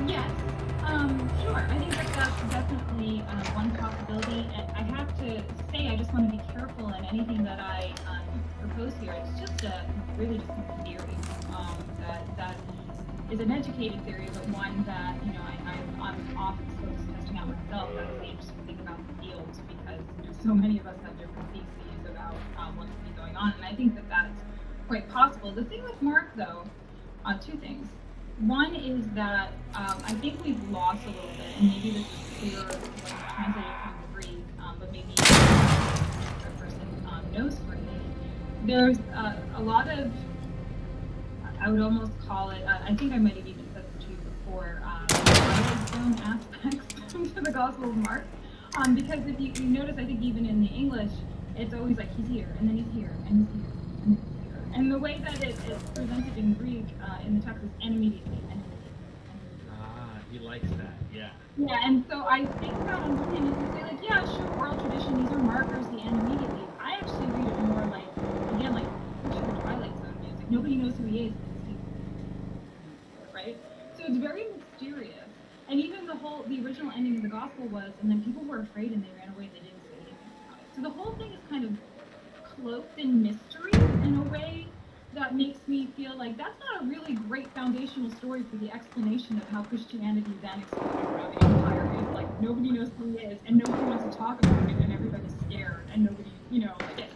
Yes, sure. I think that that's definitely one possibility. I have to say, I just want to be careful in anything that I propose here. It's just a really just a theory that is an educated theory, but one that I'm often still just testing out myself as I just think about the fields because so many of us have different theses about what could be going on, and I think that that's quite possible. The thing with Mark, though, two things. One is that I think we've lost a little bit, and maybe this is clearer when translated from the Greek, but maybe the person knows for me. There's a lot of, I would almost call it, I think I might have even said this to you before, Twilight Zone aspects to the Gospel of Mark. Because if you notice, I think even in the English, it's always like he's here, and then he's here, and he's here, and he's here. And the way that it's presented in Greek in the text is and immediately, and immediately, and immediately. Ah, he likes that. Yeah. Yeah, and so I think that on one hand you can say like, yeah, sure, oral tradition, these are markers, the and immediately. I actually read it more like, again, like picture the Twilight Zone music. Nobody knows who he is, right? So it's very mysterious. And even the original ending of the gospel was, and then people were afraid and they ran away and they didn't say anything about it. So the whole thing is kind of cloaked in mystery in a way that makes me feel like that's not a really great foundational story for the explanation of how Christianity then exploded around the empire. Is like nobody knows who he is and nobody wants to talk about it and everybody's scared and nobody, like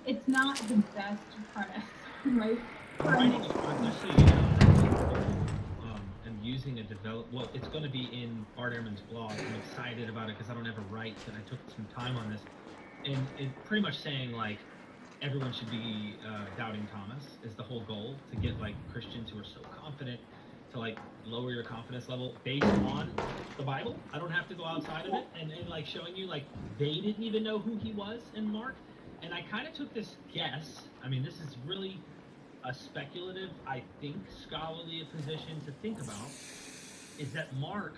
it's not the best premise, right? For I'm an writing, just so you know, I'm writing an article and using well, it's going to be in Bart Ehrman's blog. I'm excited about it because I don't ever write, and I took some time on this. And it pretty much saying, like, everyone should be doubting Thomas is the whole goal, to get, like, Christians who are so confident to, like, lower your confidence level based on the Bible. I don't have to go outside of it and like, showing you, like, they didn't even know who he was in Mark. And I kind of took this guess. I mean, this is really a speculative, I think, scholarly position to think about, is that Mark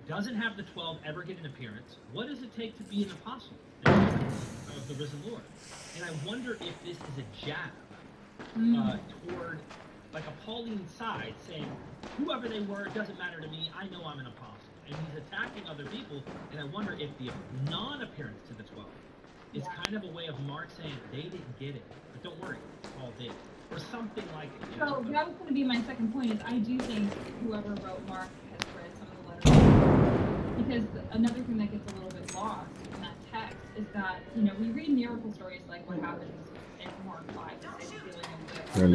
doesn't have the 12 ever get an appearance. What does it take to be an apostle of the risen Lord? And I wonder if this is a jab toward, like, a Pauline side, saying, whoever they were, it doesn't matter to me, I know I'm an apostle. And he's attacking other people, and I wonder if the non-appearance to the 12 is kind of a way of Mark saying, they didn't get it, but don't worry, Paul did. Or something like it. So that was going to be my second point. Is I do think whoever wrote Mark has read some of the letters, because another thing that gets a little bit lost in that text is that we read miracle stories like what happens in Mark 5, the healing of the and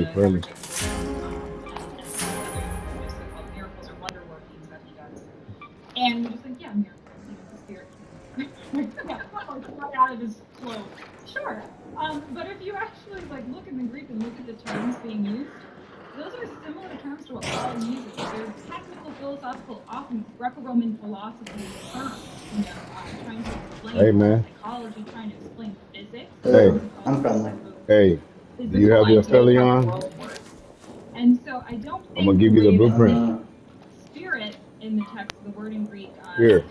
some of the other so-called miracles or wonder workings that he does, and we're just like, yeah, miracles, the spirit. Right out of his clothes. Sure. But if you actually look in the Greek and look at the terms being used, those are similar terms to what Paul uses. They're technical, philosophical, often Greco-Roman philosophy terms. Trying to explain psychology, trying to explain physics. I'm from Do you have your celly on? And so I don't think I'm gonna give you the blueprint. Spirit in the text, the word in Greek, here.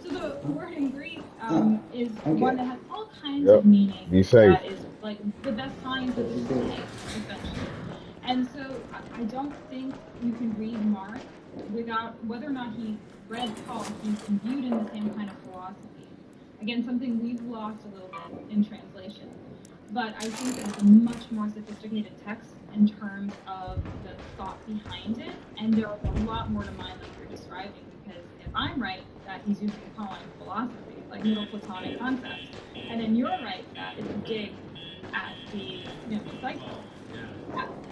So the word in Greek is one that has all kinds of meaning. That is like the best science of this day, essentially. And so I don't think you can read Mark without, whether or not he read Paul, he's imbued in the same kind of philosophy. Again, something we've lost a little bit in translation. But I think that it's a much more sophisticated text in terms of the thought behind it, and there's a lot more to mine like you're describing, because if I'm right that he's using Pauline philosophy, like Middle Platonic concepts, and then you're right that it's a dig at the disciples,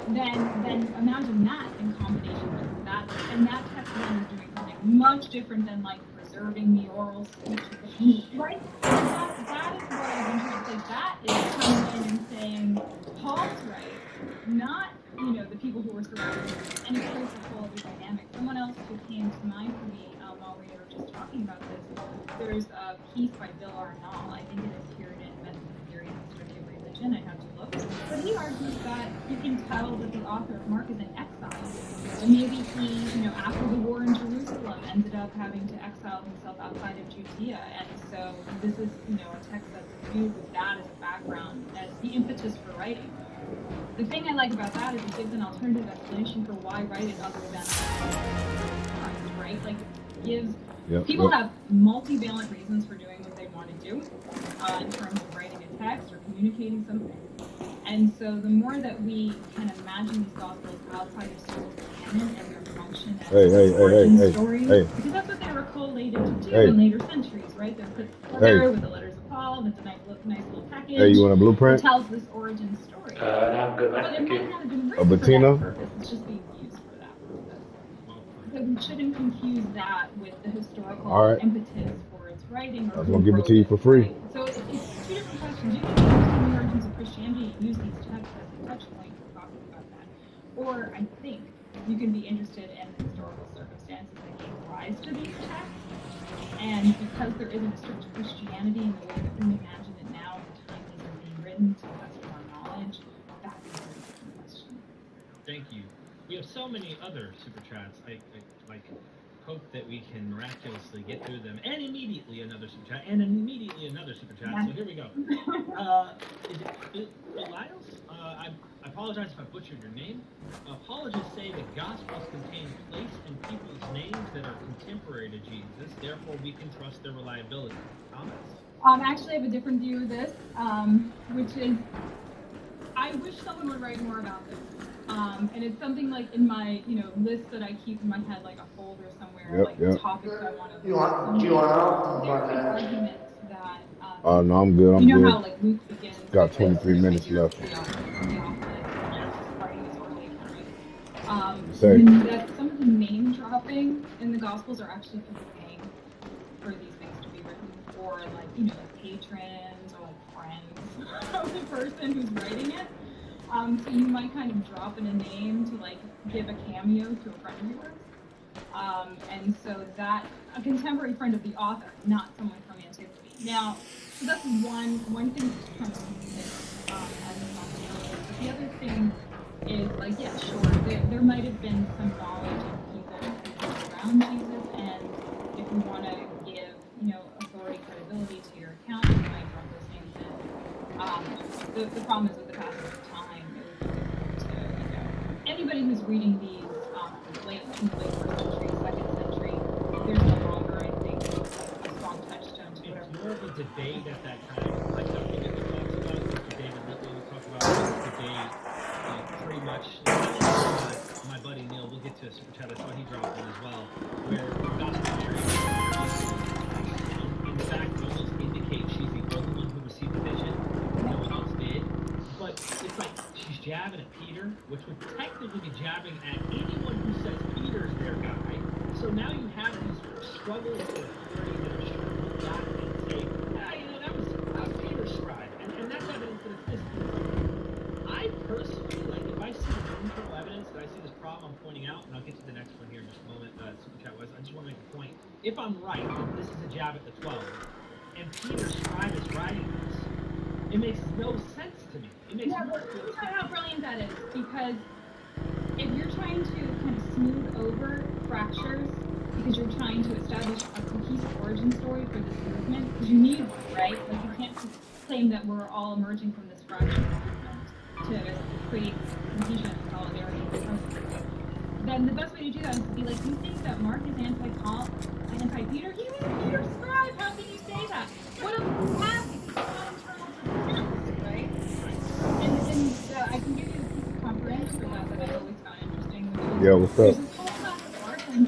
then imagine that in combination with that, and that text then is doing something much different than like preserving the oral speech, right? That is what I've been trying to say. That is coming in and saying Paul's right, not the people who were surrounding him, and it creates a whole other dynamic. Someone else who came to mind for me while we were just talking about this, there's a piece by Bill Arnall. I think it is Puritan Methods of Theory and Study of Religion. I have to look, but he argues that you can tell that the author of Mark is in exile, and maybe he, after the war in Jerusalem, ended up having to exile himself outside of Judea. And so this is, you know, a text that's viewed with that as a background, as the impetus for writing. The thing I like about that is it gives an alternative explanation for why write it other than Christ, right? Like, it gives people have multivalent reasons for doing what they want to do in terms of writing a text or communicating something. And so the more that we can imagine these gospels outside of Scripture's canon and their function as origin stories, because that's what they were collated to do in later centuries, right? They're put together with the letters of Paul, and it's a nice little package. Hey, you want a blueprint? That tells this origin story. I'm good, man. But it Thank might you. not have been written for that purpose. It's just being used for that purpose. So we shouldn't confuse that with the historical impetus for its writing. Or I was gonna give it to you for free. Right? So it's two different questions. You can understand the origins of Christianity and use these texts as a touch point for talking about that. Or I think you can be interested in the historical circumstances that gave rise to these texts. And because there isn't a strict Christianity in the way that we imagine it now, at the time these are being written to the best of our knowledge, that's a very different question. Thank you. We have so many other super chats. I hope that we can miraculously get through them. And immediately another super chat. And immediately another super chat. So here we go. Is it Elias? I apologize if I butchered your name. Apologists say the Gospels contain place and people's names that are contemporary to Jesus. Therefore, we can trust their reliability. Comments? Actually, I have a different view of this, which is I wish someone would write more about this. And it's something like in my, list that I keep in my head, like a folder somewhere, topics I want to. Do you want There's an argument that. No, I'm good. You know how like Luke begins. Got 23 minutes left. That some of the name dropping in the Gospels are actually people paying for these things to be written, or like patrons or like friends of the person who's writing it. So you might kind of drop in a name to like give a cameo to a friend of yours. And so that a contemporary friend of the author, not someone from antiquity. Now, so that's one thing that's kind of missed as a non-analyst. But the other thing is like, yeah, sure, there might have been some knowledge of people around Jesus, and if you want to give, authority, credibility to your account, you might drop those names in. The problem is with the passage of time, it would be difficult to, anybody who's reading these late first century, second century, there's no longer, I think, a strong touchstone to it. It's more of a debate at that time. Like something that we talked about, Mr. David Litley talked about this debate, pretty much. My buddy Neil, we'll get to a super chat. I saw he dropped one as well, where Gospel Mary, in fact, almost indicates she's the only one who received the vision. No one else did. But it's like she's jabbing at Peter, which would technically be jabbing at anyone who says Peter's their guy. So now you have these struggles for authority that are sure to look back and say, that was Peter's scribe. And that's evidence that it's this. I personally, if I see empirical evidence that I see this problem I'm pointing out, and I'll get to the next one here in just a moment, super chat was, I just want to make a point. If I'm right that this is a jab at the 12, and Peter's scribe is writing this, it makes no sense to me. It makes no sense. Think about how brilliant that is, because if you're trying to kind of smooth over fractures, because you're trying to establish a cohesive origin story for this movement, because you need one, right? Like, you can't claim that we're all emerging from this fractured movement to create cohesion and solidarity. Then the best way to do that is to be like, you think that Mark is anti-Paul, anti-Peter? He was Peter's scribe. How can you say that? What a massive right? And I can give you a piece of comprehension for that I always found interesting. Yeah, what's up? There's this whole class of articles in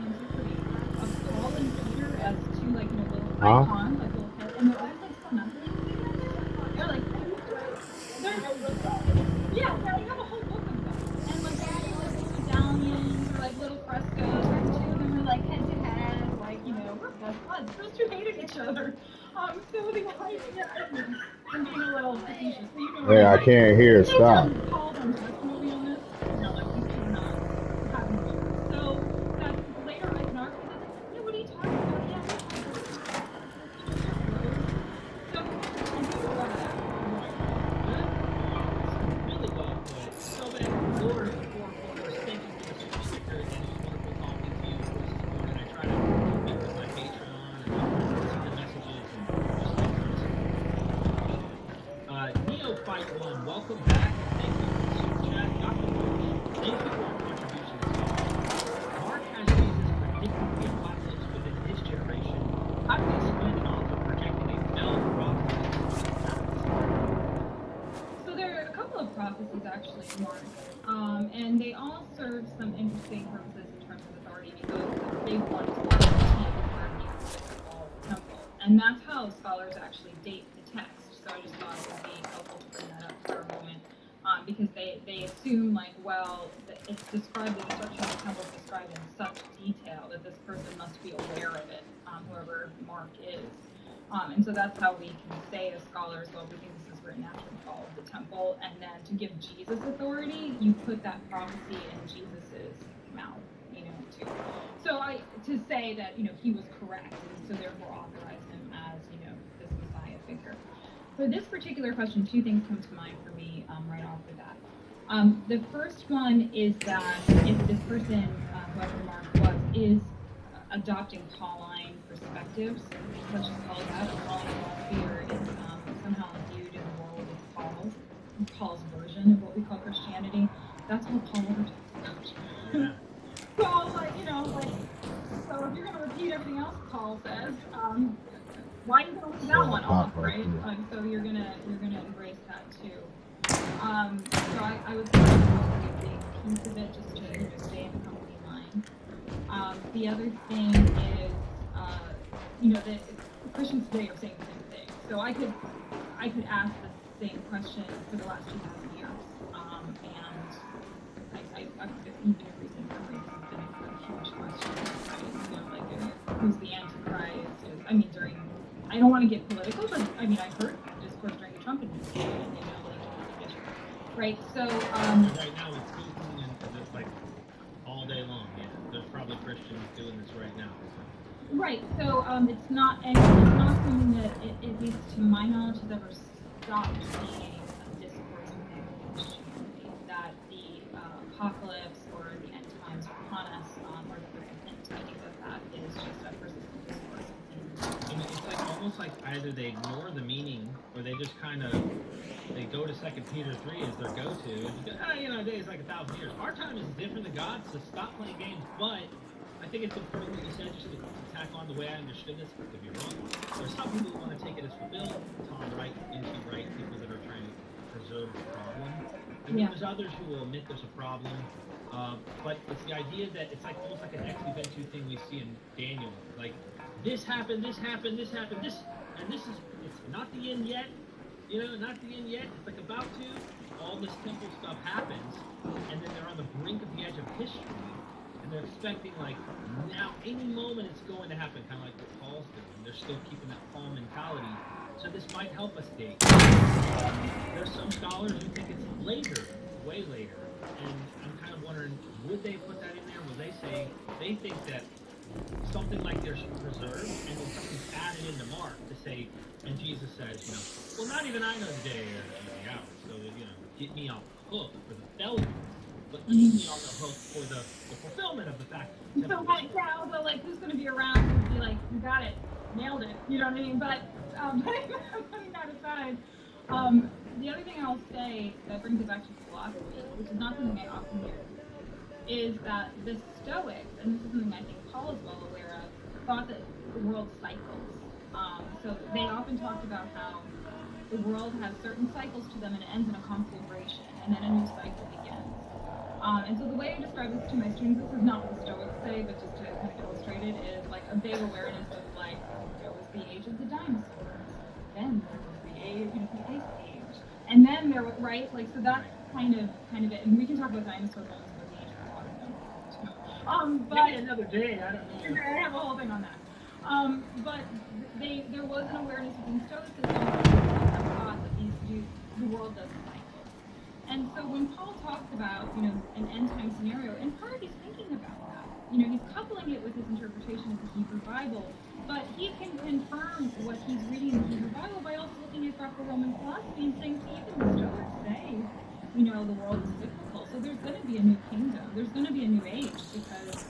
antiquity of Paul and Peter as two little icons, like little heads, and they're always snuggling together. They're like, they have a whole book of them, and they have little medallions or little frescoes. And two of them are head to head, we're best buds. Those two hated each other. So the idea and being a little facetious. Hey, I can't hear. Stop. Paul's on testimony on this. These two not having each. So that later I can argue that, what are you talking about? Yeah, so I do love that. Really well put. So then, Lord, 4 quarters, thank you for the super sticker and just wonderful talking to you. welcome back and thank you for the super chat. Dr. Roach, thank you for your contribution as well. Mark has Jesus predicting the apocalypse within his generation. How do you explain an author projecting a fell prophecy? So there are a couple of prophecies actually in Mark, and they all serve some interesting purposes in terms of authority because the big one is Mark 15, where he predicts the fall of the temple, and that's how scholars actually date the text. So I just thought it would be helpful to bring that up for a moment, because they assume like, well, it's described, the destruction of the temple is described in such detail that this person must be aware of it, whoever Mark is. And so that's how we can say as scholars, well, we think this is written after the fall of the temple, and then to give Jesus authority, you put that prophecy in Jesus's mouth, too. So to say that, he was correct, and so therefore authorize him as, this Messiah figure. For this particular question, two things come to mind for me right off the bat. The first one is that if this person, whoever Mark was, is adopting Pauline perspectives, such as Paul that, Pauline fear is somehow imbued in the world of Paul's version of what we call Christianity. That's what Paul ever talks about. So so if you're going to repeat everything else Paul says, why are you going to leave that one off, right? So you're gonna embrace that too. So I would say that's probably a big piece of it, just to stay in the company line. The other thing is, that Christians today are saying the same thing. So I could ask the same question for the last 2,000 years, and I even in recent memory, this has been a huge question, right? Who's the Antichrist? I don't want to get political, but I've heard discourse during the Trump administration, right? So right now it's Putin and it's like all day long. Yeah, there's probably Christians doing this right now. So. Right. So it's not something that, at least to my knowledge, has ever stopped being a discourse within Christianity. That the apocalypse or the end times are upon us, or that there's a hint. I think that is just a persistent discourse. It's like almost like either they ignore the meaning or they just kind of go to 2 Peter 3 as their go-to. And a day is like 1,000 years. Our time is different than God's, so stop playing games. But I think it's important what you said, just to tack on the way I understood this. I could be wrong. There's some people who want to take it as fulfilled, Tom Wright, NT Wright, people that are trying to preserve the problem. And then there's others who will admit there's a problem. But it's the idea that it's like almost like an ex eventu thing we see in Daniel. Like, this happened, this happened, this happened, this, and this is, it's not the end yet. Not the end yet. It's like about to. All this temple stuff happens, and then they're on the brink of the edge of history, and they're expecting, like, now, any moment it's going to happen, kind of like what Paul's doing. They're still keeping that Paul mentality. So this might help us date. There's some scholars who think it's later, way later, and I'm kind of wondering, would they put that in there? Would they say they think that something like there's preserved and then something's added into Mark to say, and Jesus says, well, not even I know the day or the hour, so, get me off the hook for the failure, but keep me on the hook for the fulfillment of the fact. So, although, who's going to be around and be like, you got it, nailed it, you know what I mean? But, putting that aside, the other thing I'll say that brings it back to philosophy, which is not something I often hear, is that the Stoics, and this is something I think Paul is well aware of, thought that the world cycles. So they often talked about how the world has certain cycles to them and it ends in a conflagration, and then a new cycle begins. And so the way I describe this to my students, this is not what the Stoics say, but just to kind of illustrate it, is like a vague awareness of there was the age of the dinosaurs, then there was the age, the ice age, and then there was, right? So that's kind of it. And we can talk about dinosaur bones for the age of water. But maybe another day. I don't know. I have a whole thing on that. But there was an awareness within Stoicism that thought that the world does cycle. And so when Paul talks about, an end time scenario, in part he's thinking about that. He's coupling it with his interpretation of the Hebrew Bible, but he can confirm what he's reading in the Hebrew Bible by also looking at Greco-Roman philosophy and saying, see, even the Stoics say, the world is cyclical. So there's going to be a new kingdom. There's going to be a new age because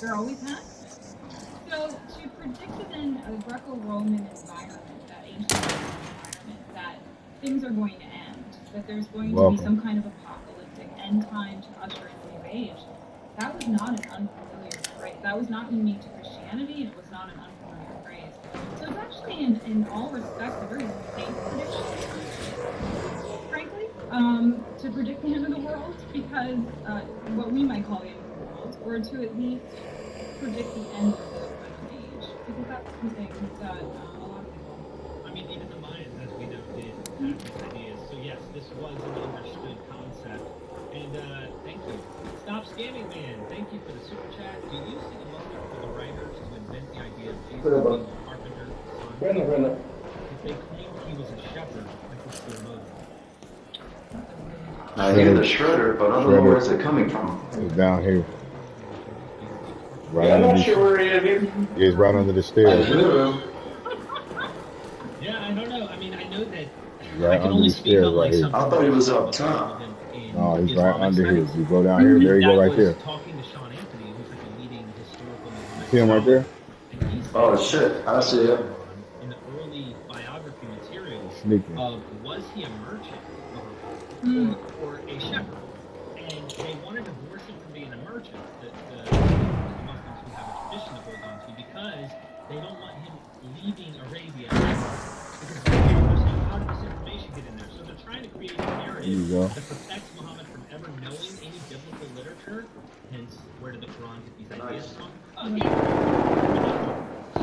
there always has been. So to predict within a Greco-Roman environment, that ancient environment, that things are going to end, that there's going to be Welcome. some kind of apocalyptic end time to usher in the new age, that was not an unfamiliar phrase. That was not unique to Christianity, and it was not an unfamiliar phrase. So it's actually, in all respects, a very safe prediction, frankly, to predict the end of the world, because what we might call the end of the world, or to at least predict the end of the final age, because that's something that a lot of people. I mean, even the Mayans, as we know, did have these ideas. So yes, this was an understood concept. And thank you. Stop Scamming Man, thank you for the super chat. Do you see a moment for the writers to invent the idea of Jesus being a carpenter's son? If they claimed he was a shepherd, like what's their motive? I hear the shredder, but I don't know where is it coming from. It's down here. Right Yeah, I'm under not sure where it is. it's right under the I stairs. do. Yeah, I don't know. I mean, I know that Right I can under only the speak stairs on right like here. something I thought he was up that's top. relevant in No, he's right Islamic under here. studies. You go down here, there you go That right was there. talking to Sean Anthony, who's like a leading historical Islamic See him right there? scholar, and he said Oh shit, I see it. in the early biography materials Sneaking. of was he a merchant or a shepherd, and they wanted to divorce him from being a merchant, the Muslims who have a tradition to hold on to, because they don't want him leaving Arabia because they're saying, how did this information get in there? So they're trying to create a There you narrative go. that protects Muhammad from ever knowing any biblical literature. Hence, where did the Quran get these ideas from? So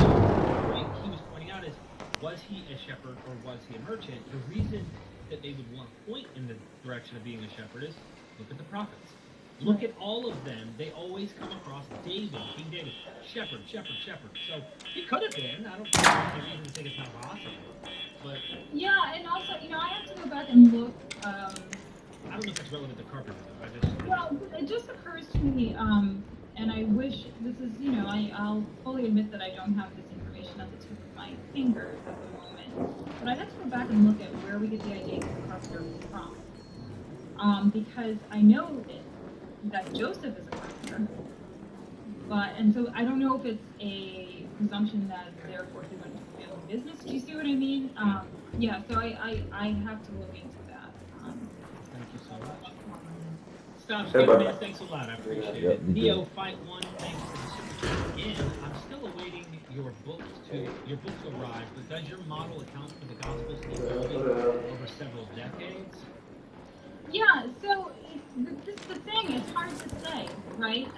the point he was pointing out is, was he a shepherd or was he a merchant? The reason that they would want to point in the direction of being a shepherd is, look at the prophets. Look at all of them. They always come across David, King David, shepherd, shepherd, shepherd. So he could have been. I don't even think it's not possible. But Yeah, and also, I have to go back and look. I don't know if it's relevant to carpenter though. Well, it just occurs to me, and I wish this is, I'll fully admit that I don't have this information at the tip of my fingers at the moment, but I have to go back and look at where we get the idea of the carpenter from. Because I know that Joseph is a carpenter, and so I don't know if it's a presumption that therefore he went into family business. Do you see what I mean? Yeah, so I have to look into that. Thank you so much. Stop, Hey, bud. man. Thanks a lot. I appreciate Yep, it. you Neo good. Fight One. Thanks for the super chat again. I'm still awaiting your book to arrive. But does your model account for the Gospels evolving over several decades? Yeah, so this is the thing, it's hard to say, right?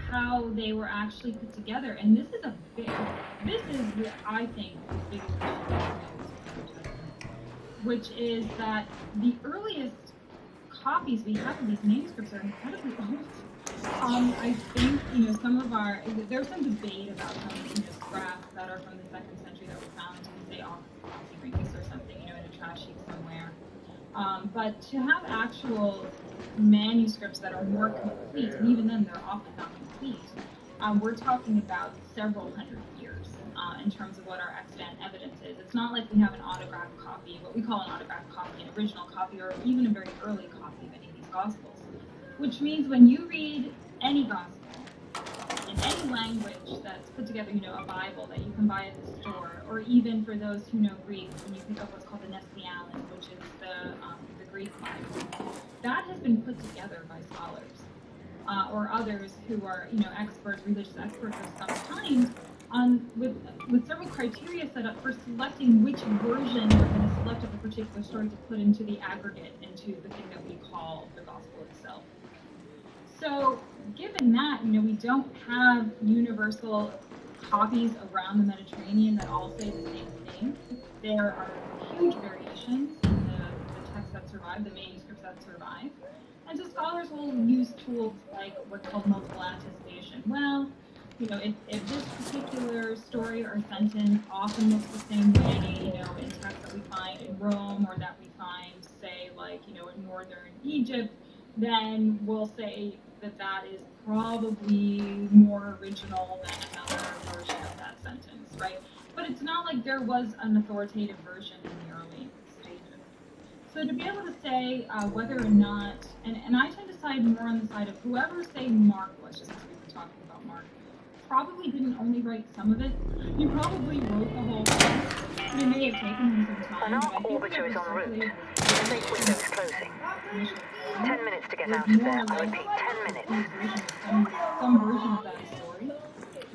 How they were actually put together. And this is I think, the biggest issue, which is that the earliest copies we have of these manuscripts are incredibly old. I think, there's some debate about some, scraps that are from the 2nd century that were found in, say, Oxyrhynchus or something, in a trash heap somewhere. But to have actual manuscripts that are more complete, and even then they're often not complete, we're talking about several hundred years in terms of what our extant evidence is. It's not like we have an autographed copy, what we call an autographed copy, an original copy, or even a very early copy of any of these Gospels. Which means when you read any Gospel, in any language that's put together, a Bible that you can buy at the store, or even for those who know Greek, when you pick up what's called the Nestle-Aland, which is the Greek Bible, that has been put together by scholars or others who are, experts, religious experts of some kind, with several criteria set up for selecting which version we're going to select of a particular story to put into the aggregate, into the thing that we call the Gospel itself. So, given that, we don't have universal copies around the Mediterranean that all say the same thing. There are huge variations in the texts that survive, the manuscripts that survive. And so scholars will use tools like what's called multiple anticipation. Well, if this particular story or sentence often looks the same way, in texts that we find in Rome or that we find, say, like, in northern Egypt, then we'll say that is probably more original than another version of that sentence, right? But it's not like there was an authoritative version in the early stages. So to be able to say whether or not, and I tend to side more on the side of whoever, say, Mark was, just because we were talking about Mark, probably didn't only write some of it. He probably wrote the whole thing. It may have taken him some time, but I think whoever circulated Safe window's closing. 10 minutes to get out was of more there. I like repeat, 10 minutes. some version of that story,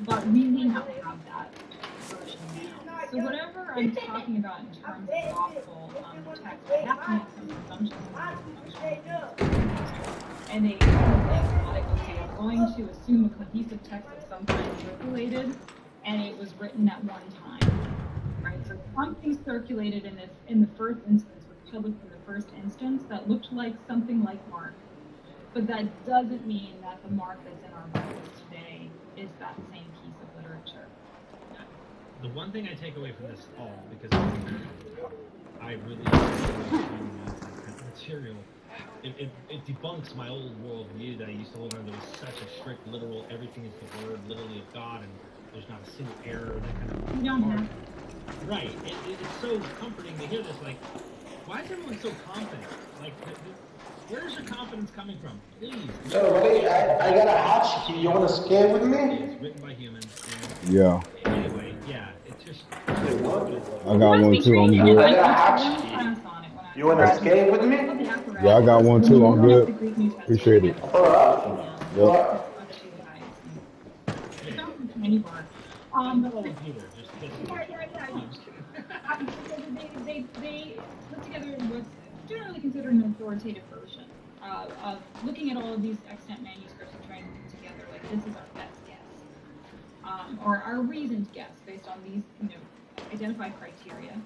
but we may not have that version now. So whatever I'm talking about in terms of lawful text, I have to make some assumptions. And they like, okay, I'm going to assume a cohesive text of some kind circulated, and it was written at one time, right? So something circulated in the first instance, was published in the first instance that looked like something like Mark, but that doesn't mean that the Mark that's in our Bibles today is that same piece of literature. The one thing I take away from this all, because I really enjoy material, it debunks my old worldview that I used to hold on. There was such a strict, literal, everything is the word, literally of God, and there's not a single error. That kind of You don't have right. It's so comforting to hear this. Like, why is everyone so confident? Like, where's your confidence coming from? Please. So, wait, I got a hot sheet. You want to skate with me? It's written by humans. And Yeah. anyway, yeah, it's just. Wait, what? I got one too. I'm I good. got a hot sheet. You want to skate with me? Yeah, I got one too. I'm good. Appreciate it. Yep. Many bar. Hello, Peter. Just They put together what's generally considered an authoritative version of looking at all of these extant manuscripts and trying to put together, like, this is our best guess, or our reasoned guess based on these, identified criteria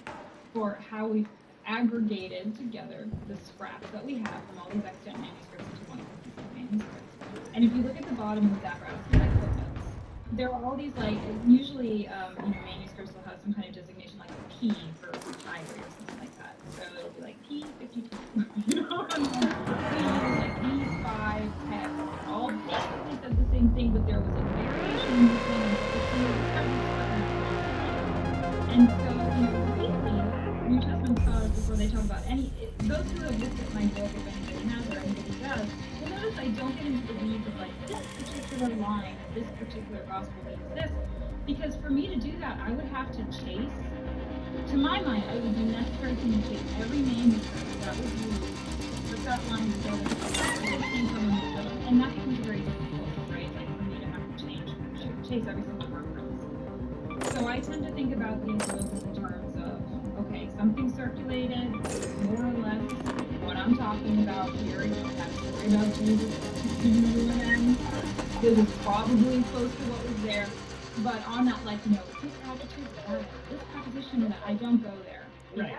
for how we've aggregated together the scraps that we have from all these extant manuscripts into one cohesive manuscript. And if you look at the bottom of that graph, it's like footnotes. There are all these, like, usually, manuscripts will have some kind of designation, like a P for library or something like that. So it'll be like P52, and then P is like P5 text. All basically said the same thing, but there was a variation in the thing, and so, lately, New Testament scholars, before they talk about those who have looked at my book, if anybody has or anybody does, will notice I don't get into the weeds of, like, this particular line, this particular gospel means this, because for me to do that, I would have to chase, to my mind, it would be necessary for me to chase every manuscript that was used, put that line together, where it came from, and that becomes very difficult, right? Like, for me to have to chase every single reference. So I tend to think about these books in terms of, okay, something circulated, more or less what I'm talking about here. You don't have to worry about Jesus and it was probably close to what was there. But on that, like, this adjective, this preposition, and I don't go there. right.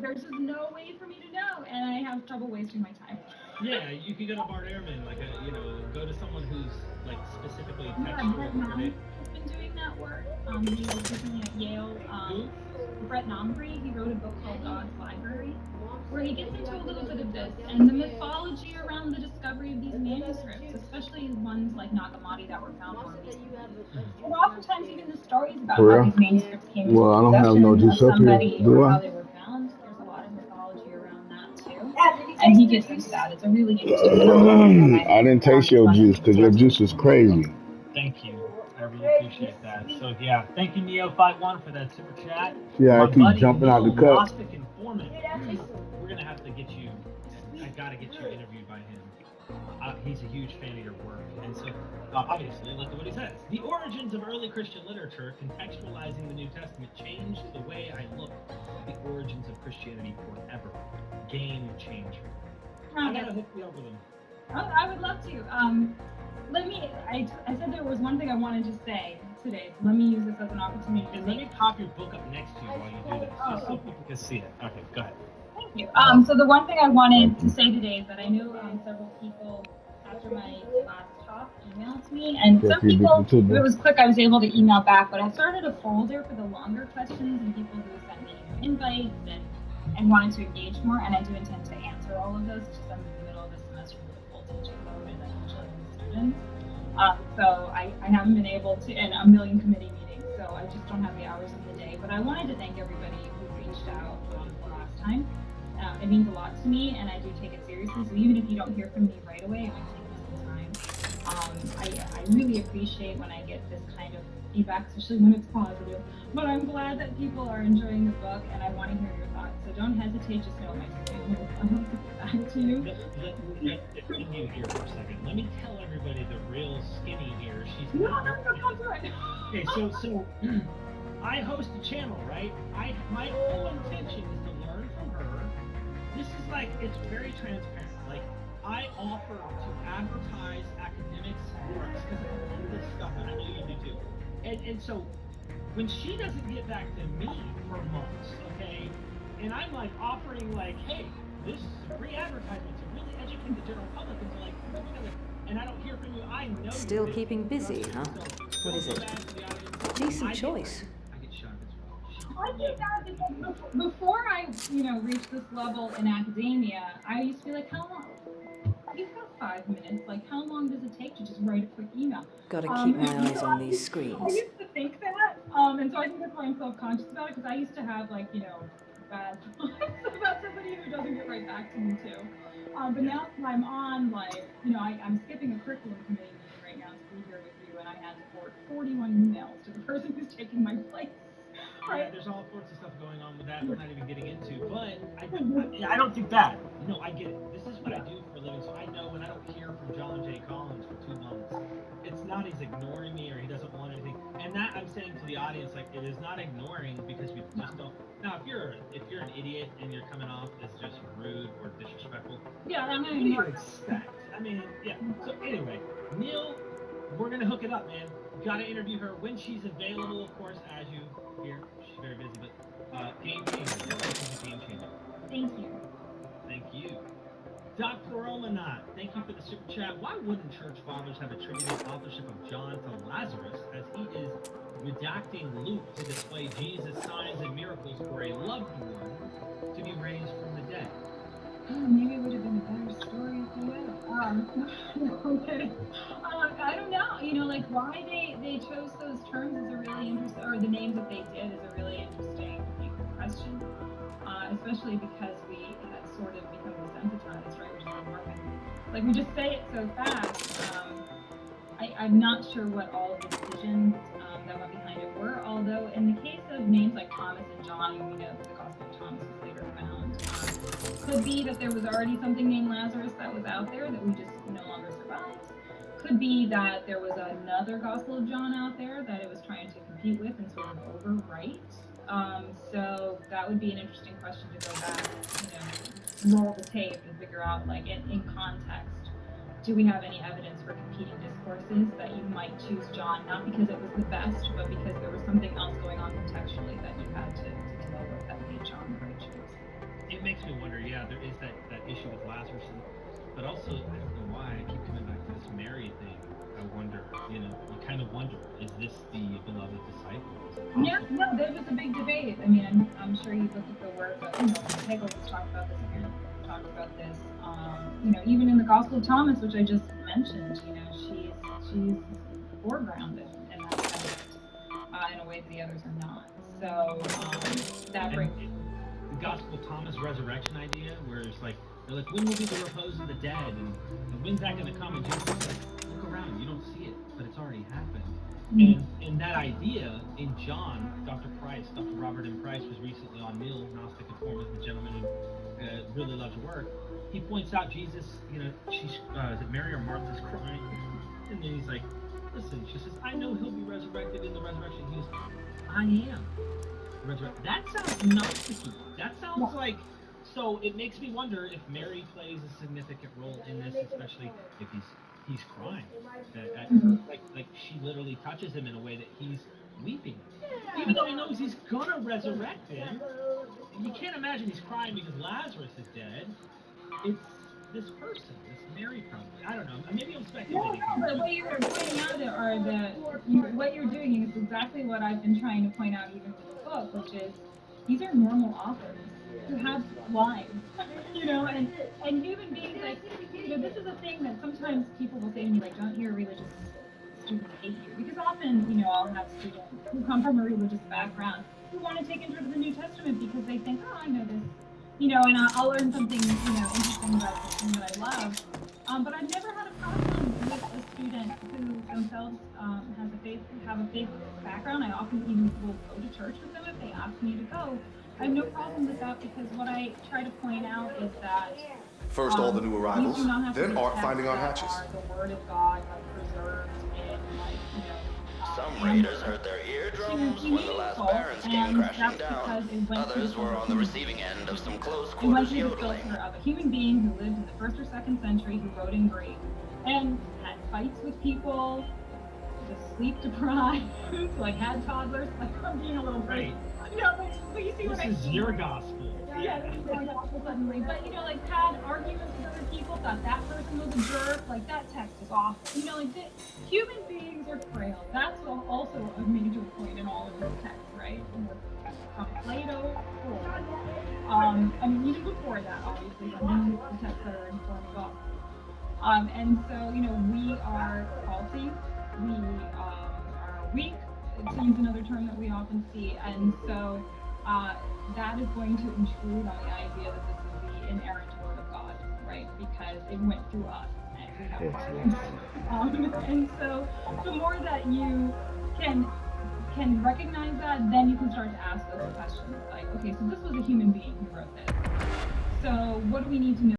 There's just no way for me to know, and I have trouble wasting my time. Yeah, you could go to Bart Ehrman, like go to someone who's like specifically Yeah, textual. Brett Nombre has been doing that work. He was recently at Yale. Brett Nombre, he wrote a book called God's Library, where he gets into a little bit of this and the mythology around the discovery of these manuscripts, especially ones like Nag Hammadi that were found more recently. And oftentimes even the stories about how these manuscripts came into Well, I don't have no juice up here, do how I? they were found. There's a lot of mythology around that too. And he gets into that. It's a really interesting topic. I didn't taste your juice because your juice was crazy. Thank you. I really appreciate that. So yeah, thank you Neo51 for that super chat. Yeah, I My keep buddy, jumping out the Neil, cup. Gnostic Informant. We're gonna have to get you. I gotta get you interviewed by him. He's a huge fan of your work, and so obviously, look at what he says. The origins of early Christian literature, contextualizing the New Testament, changed the way I look at the origins of Christianity forever. Game changer. I gotta hook you up with him. Oh, I would love to. I said there was one thing I wanted to say today. Let me use this as an opportunity to And let me pop your book up next to you while you do this, just so people can see it. Okay, go ahead. Thank you. So the one thing I wanted to say today is that I know several people after my last talk emailed me, and some people, if it was quick, I was able to email back, but I started a folder for the longer questions and people who sent me invites and wanted to engage more, and I do intend to answer all of those, just I'm in the middle of the semester with a full teaching load and I'm usually with students. So I haven't been able to, and a million committee meetings, so I just don't have the hours of the day, but I wanted to thank everybody who reached out last time. It means a lot to me, and I do take it seriously. So even if you don't hear from me right away, it might take me some time. I really appreciate when I get this kind of feedback, especially when it's positive. But I'm glad that people are enjoying the book, and I want to hear your thoughts. So don't hesitate, just know my screen will get back to you. Let you here for a second. Let me tell everybody the real skinny here. She's No, not. do it. Okay, so I host a channel, right? My whole intention is to learn from her. This is like, it's very transparent. Like, I offer to advertise academics works because I love this stuff, and I know you do too. And so when she doesn't get back to me for months, okay, and I'm like offering like, hey, this is a free advertisement to really educate the general public, and so like, and I don't hear from you, I know Still keeping busy, huh? What is it? Decent choice. I get shot as well. I think that because before I, reached this level in academia, I used to be like, how long? You've got 5 minutes. Like, how long does it take to just write a quick email? Gotta keep my eyes on these screens. I used to think that, and so I think that's why I'm self-conscious about it, because I used to have, like, bad thoughts about somebody who doesn't get right back to me, too. But now I'm on, like, I'm skipping a curriculum committee meeting right now to be here with you, and I had to forward 41 emails to the person who's taking my place. Yeah, there's all sorts of stuff going on with that we're not even getting into, but I don't think that. No, I get it. This is what I do for a living, so I know when I don't hear from John J. Collins for 2 months, it's not he's ignoring me or he doesn't want anything. And that I'm saying to the audience, like, it is not ignoring because we just don't. Now, if you're an idiot and you're coming off as just rude or disrespectful, yeah, I'm gonna what do you expect? I mean, yeah. So anyway, Neil, we're gonna hook it up, man. Gotta interview her when she's available, of course, as you hear. She's very busy, but game changer. She's a game changer. Thank you. Thank you. Dr. Romanot, thank you for the super chat. Why wouldn't church fathers have attributed authorship of John to Lazarus, as he is redacting Luke to display Jesus' signs and miracles for a loved one to be raised from the dead? Oh, maybe it would have been a better story if you okay. I don't know. Like why they chose those terms is a really interesting, or the names that they did is a really interesting question. Especially because we had sort of become desensitized, right? Which is working. Like we just say it so fast. I'm not sure what all of the decisions that went behind it were. Although in the case of names like Thomas and John, we know that the Gospel of Thomas was later found. Could be that there was already something named Lazarus that was out there that we just no longer survived. Could be that there was another Gospel of John out there that it was trying to compete with and sort of overwrite. So that would be an interesting question to go back, roll the tape and figure out, like, in context, do we have any evidence for competing discourses that you might choose John, not because it was the best, but because there was something else going on contextually that you had to deal with that made John the right choice. It makes me wonder, yeah, there is that issue with Lazarus, but also, I don't know why I keep coming back to this Mary thing. I wonder, you kind of wonder, is this the beloved disciple? Yeah, no, there was a big debate. I mean, I'm sure you look at the work of, Hegel talked about this, Aaron talked about this, even in the Gospel of Thomas, which I just mentioned, she's foregrounded in that text, in a way that the others are not. So, that brings... The Gospel of Thomas resurrection idea, where it's like, they're like, when will be the repose of the dead? And when's that going to come? And Jesus is like, look around, you don't see it, but it's already happened. And that idea in John, Dr. Robert M. Price was recently on Neil, Gnostic Conformist, the gentleman who really loves your work. He points out Jesus, she's, is it Mary or Martha's crying? And then he's like, listen, she says, I know he'll be resurrected in the resurrection. He goes, I am resurrected. That sounds Gnostic-y. That sounds like, so it makes me wonder if Mary plays a significant role in this, especially if he's crying. Like she literally touches him in a way that he's weeping. Even though he knows he's gonna resurrect him, you can't imagine he's crying because Lazarus is dead. It's this person, this Mary probably. I don't know. Maybe I'm speculating. No, but what you're pointing out are what you're doing is exactly what I've been trying to point out even with the book, which is these are normal authors who have lives, and human beings, like, this is a thing that sometimes people will say to me, like, don't your religious students hate you? Because often, I'll have students who come from a religious background who want to take interest in the New Testament because they think, oh, I know this, and I'll learn something, interesting about the thing that I love. But I've never had a problem with a student who themselves have a faith background, I often even will go to church with them if they ask me to go. I have no problem with that because what I try to point out is that First, all the new arrivals, we do not have to then be Art texts finding our that hatches. are the word of God, like preserved in Some raiders hurt their eardrums when the last Barons came crashing down. Others were on the receiving end of some close it went quarters through the yodeling. filter of a human being who lived in the 1st or 2nd century who wrote in Greek and had fights with people, was sleep deprived, like had toddlers, like I'm being a little crazy. Right. You know, but you see what I This is mean? your gospel. Yeah, this is my gospel suddenly. But you know, like had arguments with other people, thought that person was a jerk, like that text is awful. You know, like human beings are frail. That's also a major point in all of this text, right? From Plato forward. I mean, even before that, obviously, but then the texts that are in form of God. And so, you know, we are faulty, we are weak, it seems another term that we often see, and so that is going to intrude on the idea that this is the inerrant word of God, right? Because it went through us, and we have problems. And so the more that you can recognize that, then you can start to ask those questions, like, okay, so this was a human being who wrote this. So what do we need to know